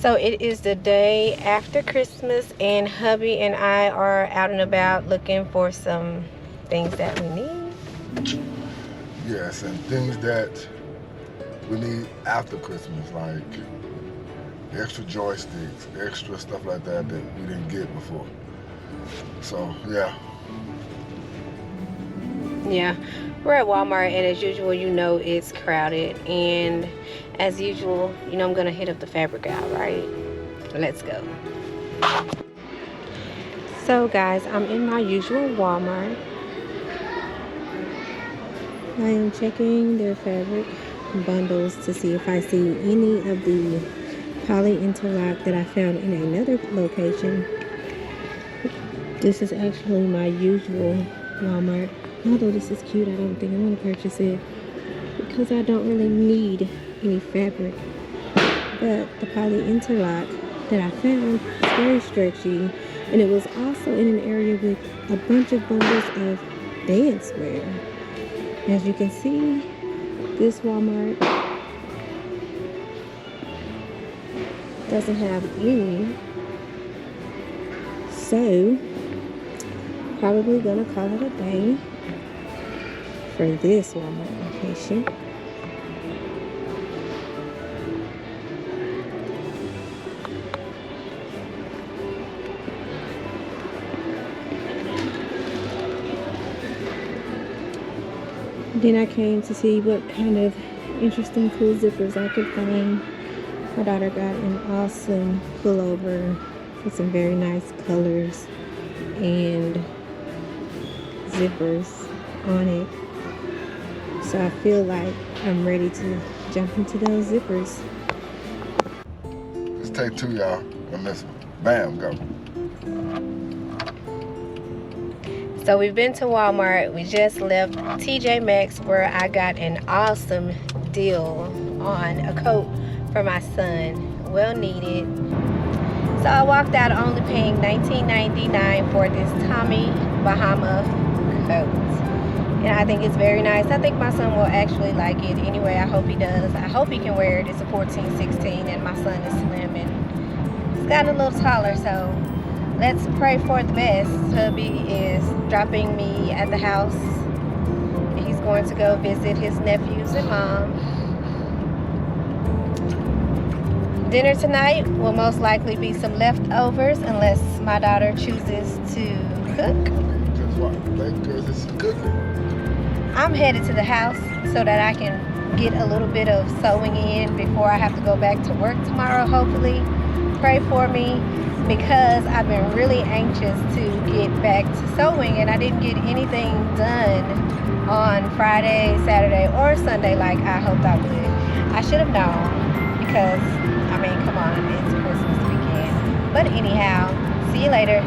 So it is the day after Christmas, and hubby and I are out and about looking for some things that we need. Yes, and things that we need after Christmas, like extra joysticks, extra stuff like that that we didn't get before. So, yeah. Yeah, we're at Walmart, and as usual, you know it's crowded. And as usual, you know I'm gonna hit up the fabric aisle, right? Let's go. So guys, I'm in my usual Walmart. I am checking their fabric bundles to see if I see any of the poly interlock that I found in another location. This is actually my usual Walmart. Although this is cute, I don't think I'm going to purchase it because I don't really need any fabric. But the poly interlock that I found is very stretchy, and it was also in an area with a bunch of bundles of dance wear. As you can see, this Walmart doesn't have any, so probably gonna call it a day for this Walmart location. Then I came to see what kind of interesting cool zippers I could find. My daughter got an awesome pullover with some very nice colors and zippers on it. So I feel like I'm ready to jump into those zippers. Let's take two, y'all, on this one. Bam, go. So we've been to Walmart. We just left TJ Maxx, where I got an awesome deal on a coat for my son. Well needed. So I walked out only paying $19.99 for this Tommy Bahama coat. And I think it's very nice. I think my son will actually like it anyway. I hope he does. I hope he can wear it. It's a 14-16, and my son is slim and he's gotten a little taller, so let's pray for the best. Hubby is dropping me at the house. He's going to go visit his nephews and mom. Dinner tonight will most likely be some leftovers unless my daughter chooses to cook. Because what? Because it's cooking. I'm headed to the house so that I can get a little bit of sewing in before I have to go back to work tomorrow, hopefully. Pray for me, because I've been really anxious to get back to sewing, and I didn't get anything done on Friday, Saturday, or Sunday like I hoped I would. I should have known, because, I mean, come on, it's Christmas weekend. But anyhow, see you later.